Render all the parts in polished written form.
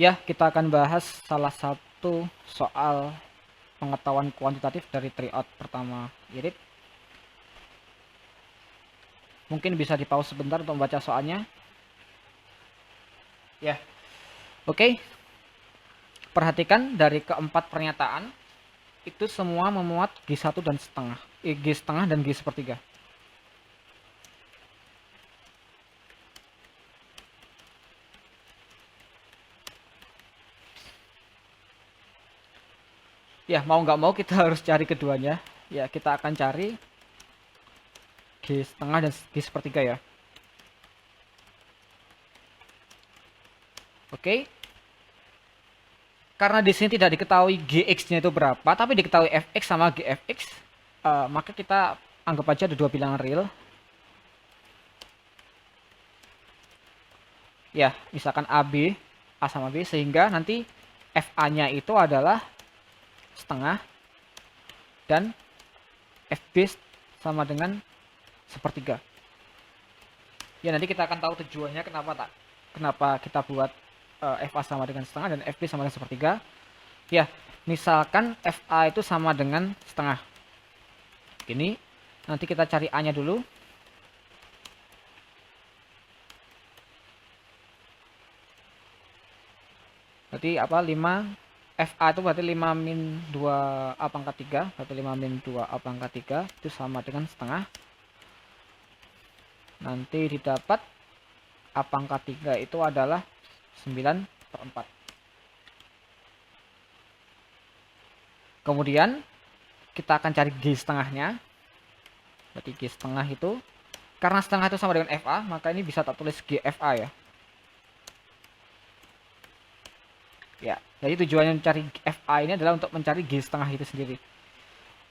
Ya, kita akan bahas salah satu soal pengetahuan kuantitatif dari tryout pertama irit. Mungkin bisa di pause sebentar untuk membaca soalnya. Ya, oke. Perhatikan dari keempat pernyataan itu semua memuat G1 dan setengah, G setengah dan G sepertiga. Ya, mau nggak mau kita harus cari keduanya. Ya, kita akan cari G setengah dan G sepertiga ya. Oke. Karena di sini tidak diketahui Gx-nya itu berapa, tapi diketahui Fx sama Gfx, maka kita anggap aja ada dua bilangan real. Ya, misalkan AB, A sama B, sehingga nanti FA-nya itu adalah setengah dan FB sama dengan sepertiga. Ya, nanti kita akan tahu tujuannya kenapa kita buat FA sama dengan setengah dan FB sama dengan sepertiga. Ya, misalkan FA itu sama dengan setengah. Gini, nanti kita cari A-nya dulu. Berarti apa? 5 FA itu berarti 5 min 2 A pangkat 3. Berarti 5 min 2 A pangkat 3 itu sama dengan setengah. Nanti didapat A pangkat 3 itu adalah 9/4. Kemudian kita akan cari G setengahnya. Berarti G setengah itu, karena setengah itu sama dengan FA, maka ini bisa tak tulis GFA ya. Ya, jadi tujuannya mencari FA ini adalah untuk mencari G setengah itu sendiri.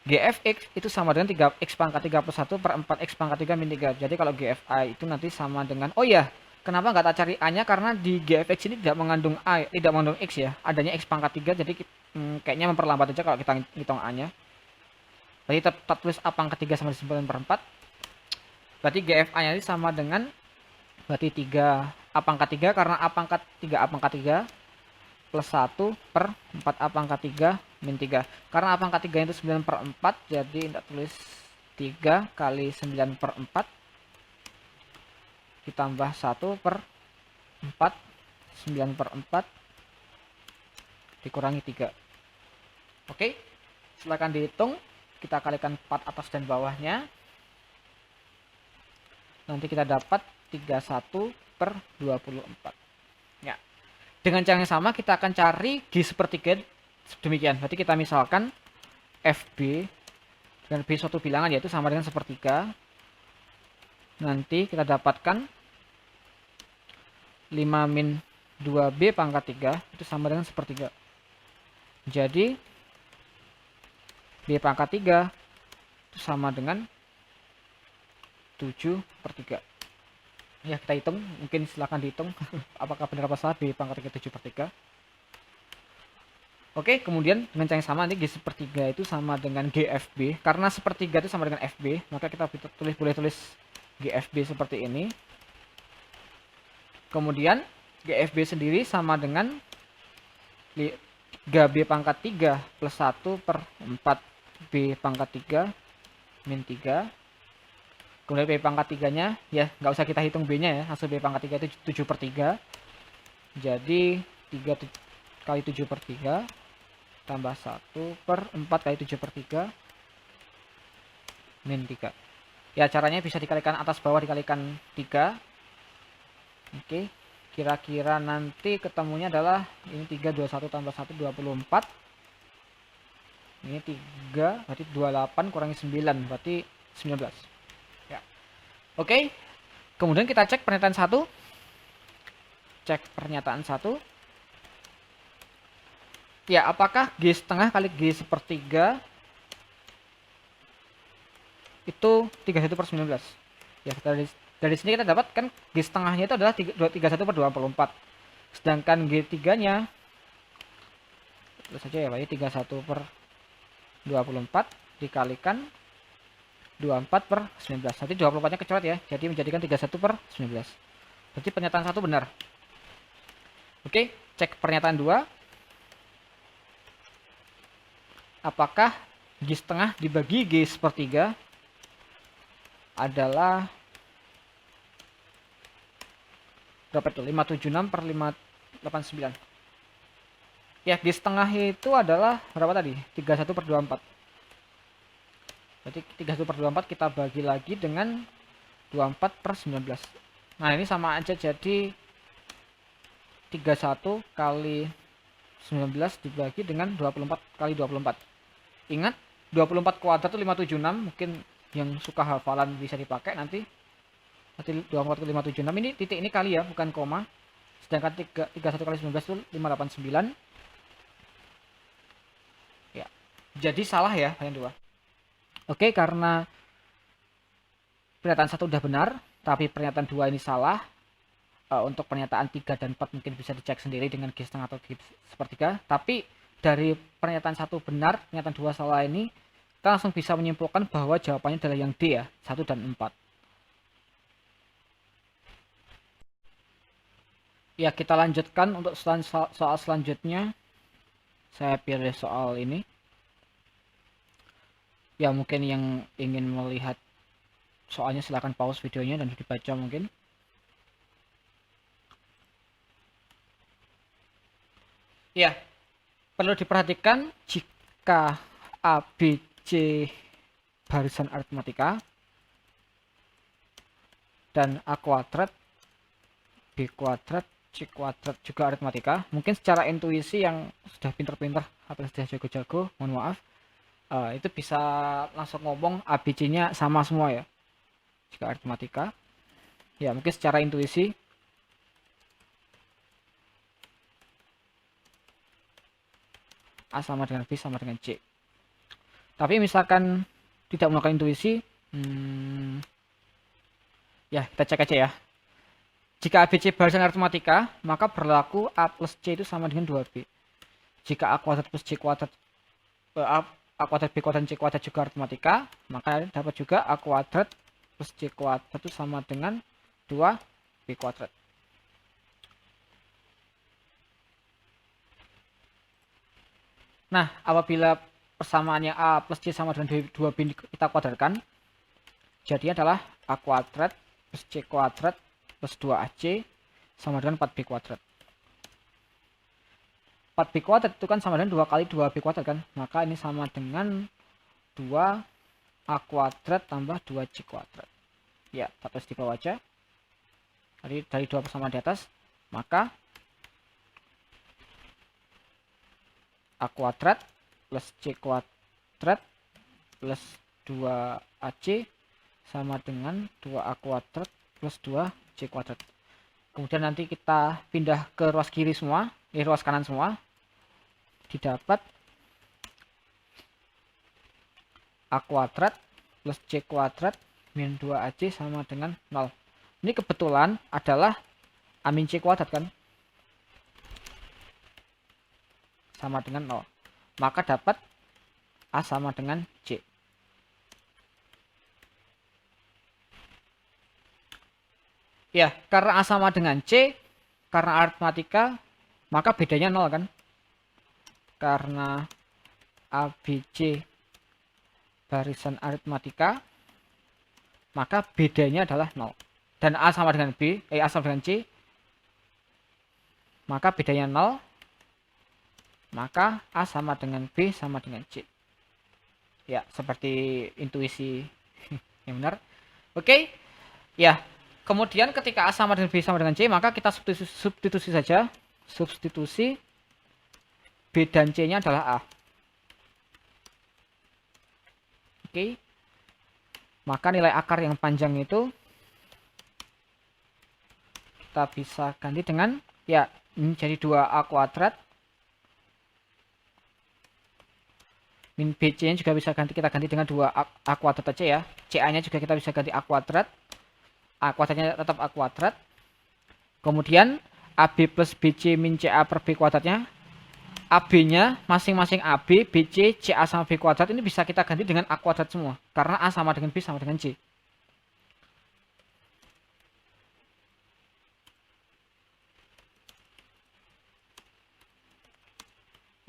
GFX itu sama dengan 3x pangkat 3 plus 1 per 4x pangkat 3 min 3. Jadi kalau GFA itu nanti sama dengan, oh ya, kenapa nggak tak cari A-nya? Karena di GFX ini tidak mengandung A, tidak mengandung X ya. Adanya X pangkat 3, jadi kayaknya memperlambat aja kalau kita hitung A-nya. Berarti tetap tulis A pangkat 3 sama 9/4. Berarti GFA-nya ini sama dengan, berarti 3 A pangkat 3, karena A pangkat 3 A pangkat 3 plus 1 per 4A pangkat 3 min 3. Karena A pangkat 3 itu 9/4, jadi tidak tulis 3 kali 9/4 ditambah 1 per 4, 9/4 dikurangi 3. Oke, silakan dihitung. Kita kalikan 4 atas dan bawahnya. Nanti kita dapat 31/24. Ya. Dengan cara yang sama kita akan cari G sepertiga demikian. Berarti kita misalkan FB dengan B suatu bilangan yaitu sama dengan sepertiga. Nanti kita dapatkan 5 min 2B pangkat 3 itu sama dengan sepertiga. Jadi B pangkat 3 itu sama dengan 7/3. Ya, kita hitung, mungkin silakan dihitung apakah benar apa salah B pangkat 3 7/3. Oke, kemudian dengan cara yang sama nanti G sepertiga itu sama dengan GFB. Karena sepertiga itu sama dengan FB, maka kita boleh tulis GFB seperti ini. Kemudian GFB sendiri sama dengan 3B pangkat 3 plus 1 per 4B pangkat 3 min 3. Kemudian B pangkat 3-nya, ya nggak usah kita hitung B-nya ya, hasil B pangkat 3 itu 7/3. Jadi 3 kali 7/3 tambah 1 per 4 kali 7/3 min 3. Ya, caranya bisa dikalikan atas bawah dikalikan 3. Oke, kira-kira nanti ketemunya adalah ini 3, 21 tambah 1, 24. Ini 3, berarti 28 kurangi 9, berarti 19. Ya. Oke, kemudian kita cek pernyataan 1. Cek pernyataan 1. Ya, apakah G setengah kali G sepertiga itu 31/19? Ya, dari sini kita dapat kan G setengahnya itu adalah 31/24. Sedangkan G3-nya terus saja ya, Pak, 31/24 dikalikan 24/19. Nanti 24-nya kecoret ya, jadi menjadikan 31/19. Berarti pernyataan 1 benar. Oke, cek pernyataan 2. Apakah G setengah dibagi G sepertiga adalah berapa itu? 576 per 589. Ya, G setengah itu adalah berapa tadi? 31 per 24. Berarti 31 per 24 kita bagi lagi dengan 24 per 19. Nah, ini sama aja, jadi 31 kali 19 dibagi dengan 24 kali 24. Ingat, 24 kuadrat itu 576. Mungkin yang suka hafalan bisa dipakai nanti. Nanti 24 kali 576 ini titik ini kali ya, bukan koma. Sedangkan 31 kali 19 itu 589. Ya. Jadi salah ya pernyataan 2. Oke, karena pernyataan 1 udah benar, tapi pernyataan 2 ini salah. Untuk pernyataan 3 dan 4 mungkin bisa dicek sendiri dengan G setengah atau G sepertiga. Tapi dari pernyataan 1 benar, pernyataan 2 salah ini, kita langsung bisa menyimpulkan bahwa jawabannya adalah yang D ya, 1 dan 4. Ya, kita lanjutkan untuk soal selanjutnya. Saya pilih soal ini. Ya, mungkin yang ingin melihat soalnya silahkan pause videonya dan dibaca mungkin. Ya, perlu diperhatikan jika A, B, C barisan aritmatika dan A kuadrat, B kuadrat, C kuadrat juga aritmatika. Mungkin secara intuisi yang sudah pinter-pinter atau sudah jago-jago, mohon maaf, itu bisa langsung ngomong A, B, C-nya sama semua ya. Jika aritmatika, ya mungkin secara intuisi. A sama dengan B sama dengan C. Tapi misalkan tidak menggunakan intuisi, ya kita cek aja ya. Jika ABC barisan aritmatika, maka berlaku A plus C itu sama dengan 2B. Jika A kuadrat plus C kuadrat, A kuadrat B kuadrat C kuadrat juga aritmatika, maka dapat juga A kuadrat plus C kuadrat itu sama dengan 2B kuadrat. Nah, apabila persamaannya A plus C sama dengan 2B kita kuadratkan, jadinya adalah A kuadrat plus C kuadrat plus 2AC sama dengan 4B kuadrat. 4B kuadrat itu kan sama dengan 2 kali 2B kuadrat kan, maka ini sama dengan 2A kuadrat tambah 2C kuadrat. Ya, kita tulis di bawah aja. Dari 2 persamaan di atas, maka A kuadrat plus C kuadrat plus 2AC sama dengan 2A kuadrat plus 2C kuadrat. Kemudian nanti kita pindah ke ruas kiri semua, ruas kanan semua. Didapat A kuadrat plus C kuadrat min 2AC sama dengan 0. Ini kebetulan adalah A min C kuadrat kan? Sama dengan 0. Maka dapat A sama dengan C. Ya, karena A sama dengan C, karena aritmatika, maka bedanya 0 kan? Karena ABC barisan aritmatika, maka bedanya adalah 0. Dan A sama dengan B, A sama dengan C, maka bedanya 0. Maka A sama dengan B sama dengan C. Ya, seperti intuisi yang benar. Oke. Ya, kemudian ketika A sama dengan B sama dengan C, maka kita substitusi saja. Substitusi B dan C-nya adalah A. Oke. Maka nilai akar yang panjang itu kita bisa ganti dengan, ya, menjadi 2A kuadrat min BC-nya juga bisa kita ganti dengan 2A kuadrat aja ya. CA-nya juga kita bisa ganti A kuadrat. A kuadratnya tetap A kuadrat. Kemudian AB plus BC min CA per B kuadratnya. AB-nya masing-masing AB, BC, CA sama B kuadrat ini bisa kita ganti dengan A kuadrat semua. Karena A sama dengan B sama dengan C.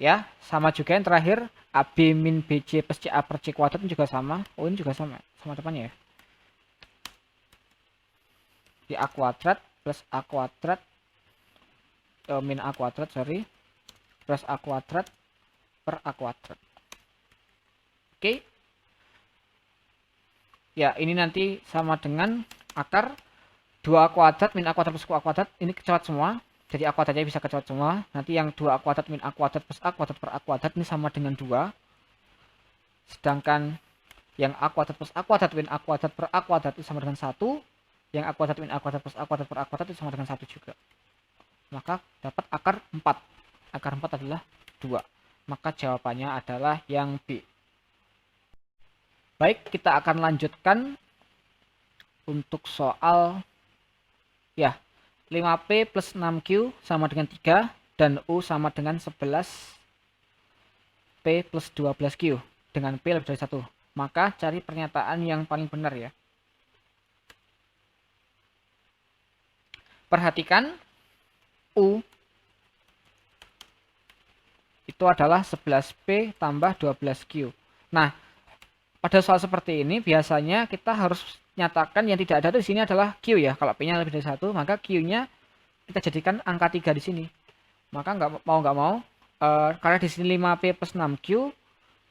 Ya, sama juga yang terakhir AB min BC plus CA per C kuadrat juga sama. Oh, ini juga sama depannya ya. Di A kuadrat plus A kuadrat min A kuadrat, sorry, plus A kuadrat per A kuadrat. Oke. Ya, ini nanti sama dengan akar 2A kuadrat min A kuadrat plus A kuadrat. Ini kecoret semua. Jadi A kuadratnya bisa kecoret semua. Nanti yang 2A kuadrat min A kuadrat plus A kuadrat per A kuadrat ini sama dengan 2. Sedangkan yang A kuadrat plus A kuadrat min A kuadrat per A kuadrat itu sama dengan 1. Yang A kuadrat min A kuadrat plus A kuadrat per A kuadrat itu sama dengan 1 juga. Maka dapat akar 4. Akar 4 adalah 2. Maka jawabannya adalah yang B. Baik, kita akan lanjutkan untuk soal ya 5P plus 6Q sama dengan 3 dan U sama dengan 11P plus 12Q dengan P lebih dari 1. Maka cari pernyataan yang paling benar ya. Perhatikan U itu adalah 11P tambah 12Q. Nah, pada soal seperti ini biasanya kita harus nyatakan yang tidak ada di sini adalah Q ya. Kalau P-nya lebih dari 1, maka Q-nya kita jadikan angka 3 di sini. Maka nggak mau karena di sini 5P plus 6Q,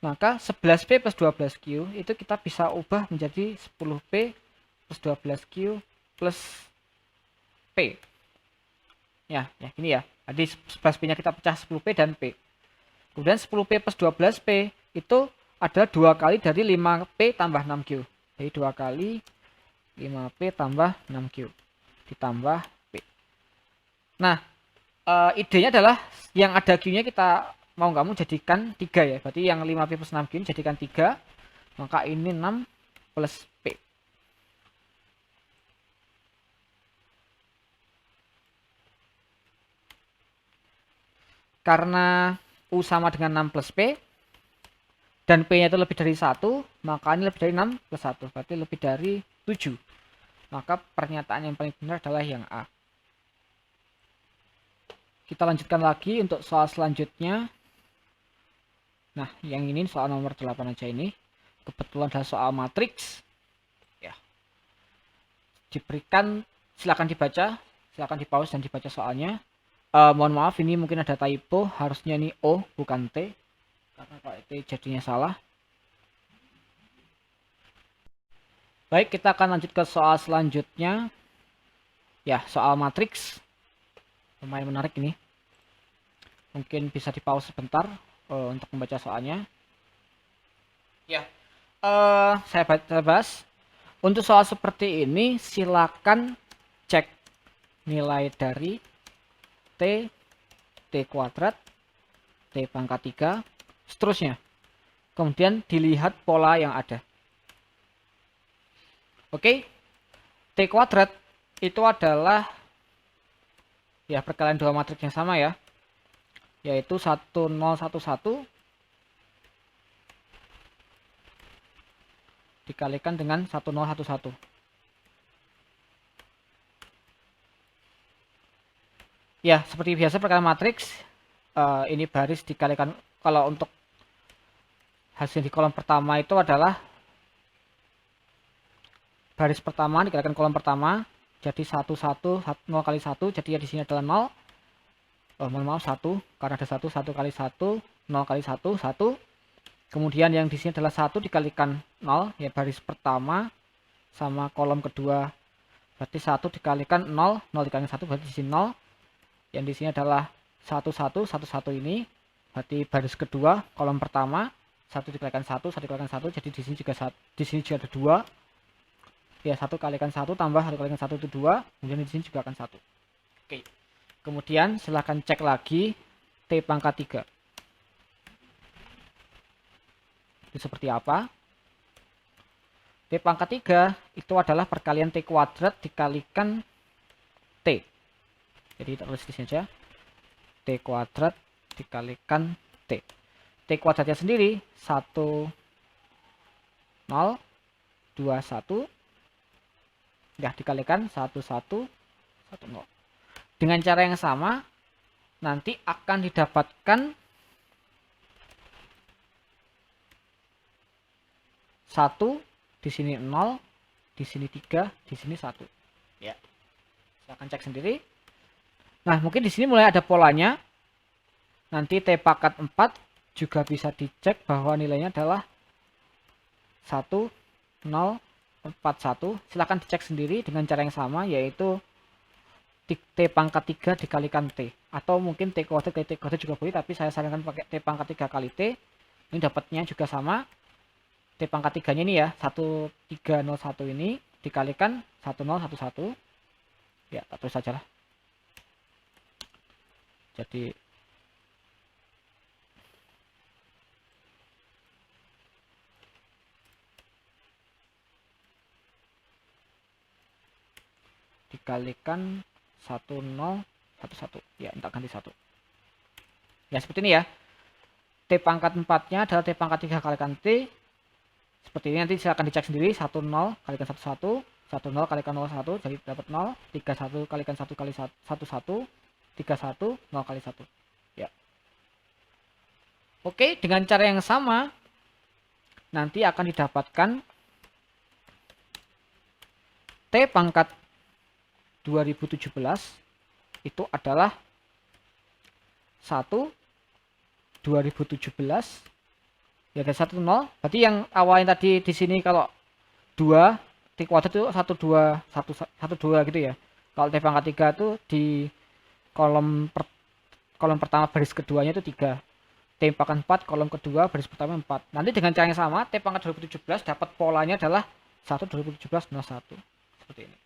maka 11P plus 12Q itu kita bisa ubah menjadi 10P plus 12Q plus P. Ya ini ya. Jadi 11P-nya kita pecah 10P dan P. Kemudian 10P plus 12P itu adalah 2 kali dari 5P tambah 6Q. Jadi 2 kali 5P tambah 6Q ditambah P. Nah, idenya adalah yang ada Q-nya kita mau nggak mau jadikan 3 ya. Berarti yang 5P plus 6Q jadikan 3. Maka ini 6 plus P. Karena U sama dengan 6 plus P, dan P-nya itu lebih dari 1, maka ini lebih dari 6 plus 1, berarti lebih dari 7. Maka pernyataan yang paling benar adalah yang A. Kita lanjutkan lagi untuk soal selanjutnya. Nah, yang ini soal nomor 8 aja ini. Kebetulan adalah soal matriks. Ya. Diberikan, silakan dibaca, silakan di pause dan dibaca soalnya. Mohon maaf, ini mungkin ada typo, harusnya ini O bukan T. Karena kalau itu jadinya salah. Baik, kita akan lanjut ke soal selanjutnya. Ya, soal matriks. Lumayan menarik ini. Mungkin bisa di pause sebentar untuk membaca soalnya. Ya, saya bahas. Untuk soal seperti ini, silakan cek nilai dari T, T kuadrat, T pangkat 3, seterusnya. Kemudian dilihat pola yang ada. Oke, T kuadrat itu adalah ya perkalian dua matriks yang sama ya, yaitu 1011 dikalikan dengan 1011. Ya, seperti biasa perkalian matriks, ini baris dikalikan, kalau untuk hasil di kolom pertama itu adalah baris pertama dikalikan kolom pertama, jadi 1 0 kali 1, jadi ya di sini adalah 0. Mohon maaf 1 karena ada 1 kali 1, 0 kali 1 1. Kemudian yang di sini adalah 1 dikalikan 0, ya baris pertama sama kolom kedua. Berarti 1 dikalikan 0, 0 dikalikan 1 berarti di sini 0. Yang di sini adalah 1 ini. Berarti baris kedua kolom pertama 1 dikalikan 1 dikalikan 1, jadi di sini juga ada 2. Ya 1 kalikan 1 tambah 1 kalikan 1 itu 2, kemudian di sini juga akan 1. Oke. Kemudian silahkan cek lagi T pangkat 3. Itu seperti apa? T pangkat 3 itu adalah perkalian T kuadrat dikalikan T. Jadi kita tulis di sini saja. T kuadrat dikalikan T. T kuadratnya sendiri 1 0 2 1 ya dikalikan 1 1 1 0. Dengan cara yang sama nanti akan didapatkan 1, di sini 0, di sini 3, di sini 1. Ya. Silahkan cek sendiri. Nah, mungkin di sini mulai ada polanya. Nanti T pangkat 4 juga bisa dicek bahwa nilainya adalah 1, 0, 4, 1. Silahkan dicek sendiri dengan cara yang sama, yaitu T pangkat 3 dikalikan T. Atau mungkin T kuadrat juga boleh, tapi saya sarankan pakai T pangkat 3 kali T. Ini dapatnya juga sama. T pangkat 3-nya ini ya, 1301 ini dikalikan 1011. Ya, tak tulis saja lah. Jadi dikalikan 1011. Ya, tak ganti 1. Ya, seperti ini ya. T pangkat 4-nya adalah T pangkat 3 kalikan T. Seperti ini, nanti silakan dicek sendiri. 10 kalikan 11, 10 kalikan 01, jadi dapat 0. 31 kalikan 1 kali 11, 31, 0 kali 1. Ya. Oke, dengan cara yang sama, nanti akan didapatkan T pangkat 2017 itu adalah 1 2017 ya, ada 1 0. Berarti yang awalnya tadi di sini kalau 2 T kuadrat itu 1 2 1 2 gitu ya. Kalau T pangkat 3 itu di kolom pertama baris keduanya itu 3. T pangkat 4 kolom kedua baris pertama 4. Nanti dengan cara yang sama T pangkat 2017 dapat polanya adalah 1 2017 01. Seperti ini.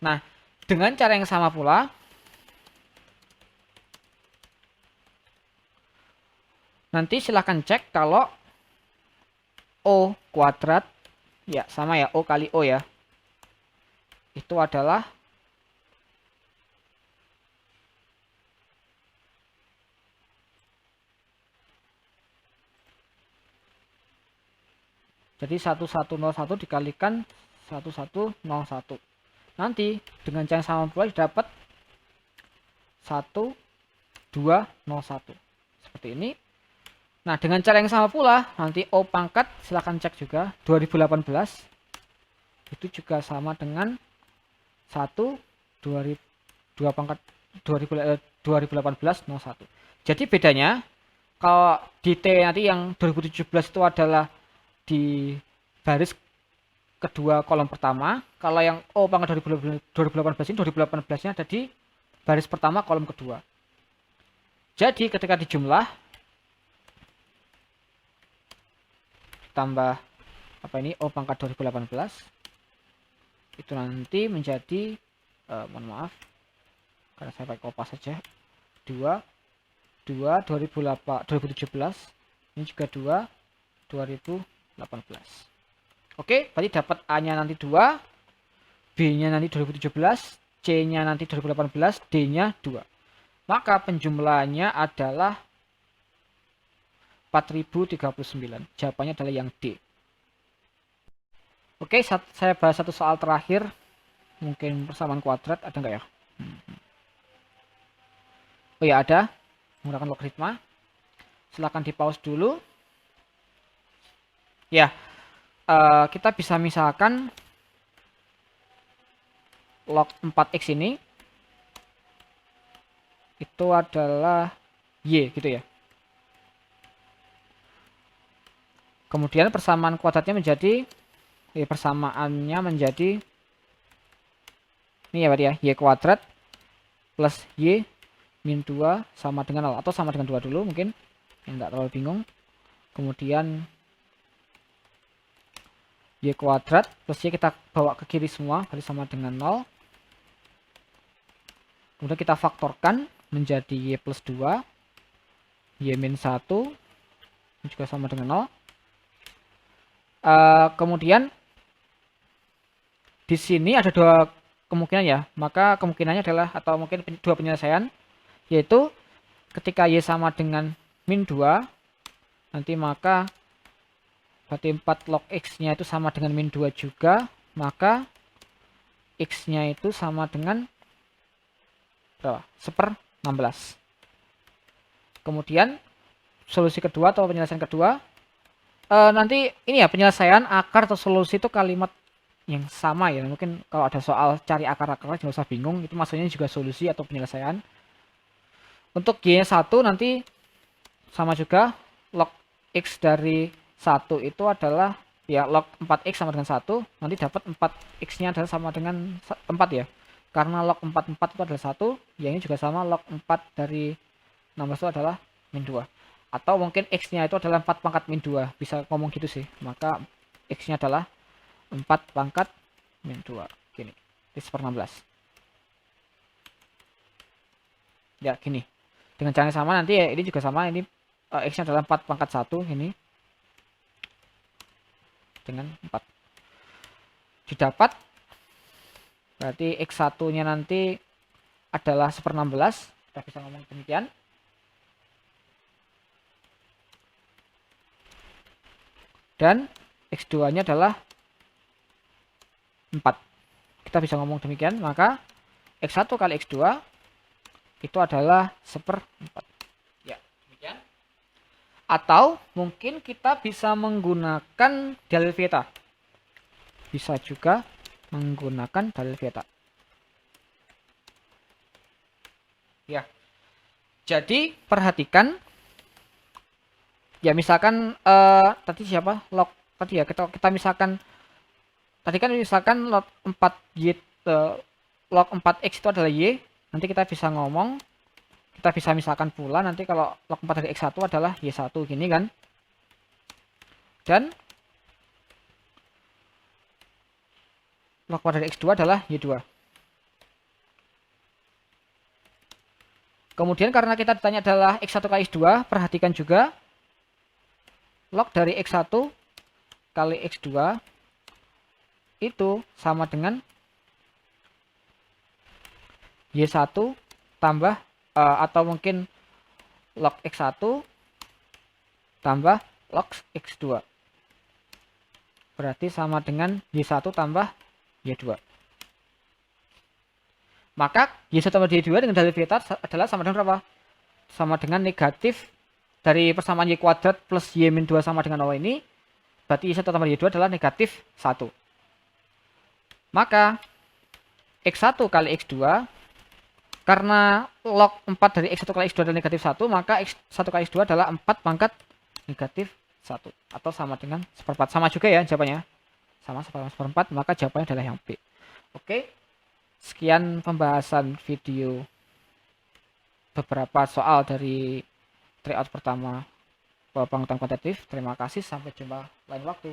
Nah, dengan cara yang sama pula nanti silahkan cek kalau O kuadrat, ya sama ya, O kali O ya, itu adalah jadi 1101 dikalikan 1101. Nanti dengan cara yang sama pula dapat 1201. Seperti ini. Nah, dengan cara yang sama pula, nanti O pangkat, silahkan cek juga, 2018, itu juga sama dengan 1, 2 pangkat 2018, 01. Jadi bedanya, kalau di T nanti yang 2017 itu adalah di baris kedua kolom pertama, kalau yang O pangkat 2018 ini, 2018-nya ada di baris pertama kolom kedua. Jadi ketika dijumlah, tambah apa ini O pangkat 2018 itu nanti menjadi mohon maaf karena saya pakai kopas saja, 2017 ini juga 2018. Oke, berarti dapat A-nya nanti 2, B-nya nanti 2017, C-nya nanti 2018, D-nya 2. Maka penjumlahannya adalah 4039. Jawabannya adalah yang D. Oke, saya bahas satu soal terakhir. Mungkin persamaan kuadrat, ada nggak ya? Oh ya, ada. Menggunakan logaritma. Silahkan di pause dulu. Ya, kita bisa misalkan log 4x ini itu adalah Y gitu ya. Kemudian persamaan kuadratnya menjadi persamaannya menjadi ini ya berarti ya, Y kuadrat plus Y min 2 sama dengan 0 atau sama dengan 2 dulu mungkin yang enggak terlalu bingung. Kemudian Y kuadrat plus Y kita bawa ke kiri semua, berarti sama dengan 0. Kemudian kita faktorkan menjadi Y plus 2, Y min 1, ini juga sama dengan 0. Kemudian di sini ada dua kemungkinan ya, maka kemungkinannya adalah, atau mungkin dua penyelesaian, yaitu ketika Y sama dengan min 2, nanti maka berarti 4 log X-nya itu sama dengan min 2 juga, maka X-nya itu sama dengan berapa? 1/16. Kemudian solusi kedua atau penyelesaian kedua, nanti ini ya penyelesaian akar atau solusi itu kalimat yang sama ya. Mungkin kalau ada soal cari akar-akar jangan usah bingung, itu maksudnya juga solusi atau penyelesaian. Untuk Y1 nanti sama juga log X dari 1 itu adalah ya log 4X sama dengan 1, nanti dapat 4X-nya adalah sama dengan 4 ya. Karena log 44 itu adalah 1, ya ini juga sama log 4 dari 16 itu adalah min 2. Atau mungkin X-nya itu adalah 4 pangkat min 2, bisa ngomong gitu sih. Maka X-nya adalah 4 pangkat min 2. Gini, ini per 16. Ya, gini. Dengan cara yang sama nanti ya ini juga sama, ini X-nya adalah 4 pangkat 1 ini dengan 4 didapat, berarti X1 nya nanti adalah 1/16, kita bisa ngomong demikian. Dan X2 nya adalah 4, kita bisa ngomong demikian. Maka X1 kali X2 itu adalah 1/4 ya, demikian. Atau mungkin kita bisa menggunakan dalil Vieta, bisa juga menggunakan dalil Vieta ya. Jadi perhatikan ya, misalkan tadi siapa log tadi ya, kita misalkan tadi kan misalkan log 4y log 4x itu adalah y, nanti kita bisa ngomong, kita bisa misalkan pula nanti kalau log 4 dari x1 adalah y1 gini kan. Dan log 4 dari x2 adalah y2. Kemudian karena kita ditanya adalah x1 kali x2, perhatikan juga log dari x1 kali x2 itu sama dengan y1 tambah atau mungkin log x1 tambah log x2, berarti sama dengan y1 tambah y2. Maka y1 tambah y2 dengan dalil Vieta adalah sama dengan berapa? Sama dengan negatif dari persamaan y kuadrat plus y min 2 sama dengan 0 ini, berarti y1 tambah y2 adalah negatif 1. Maka x1 kali x2, karena log 4 dari x1 kali x2 adalah negatif 1, maka x1 kali x2 adalah 4 pangkat negatif 1. Atau sama dengan 1/4. Sama juga ya jawabannya. Sama 1/4, maka jawabannya adalah yang B. Oke. Sekian pembahasan video beberapa soal dari tryout pertama pengetahuan kuantitatif. Terima kasih, sampai jumpa lain waktu.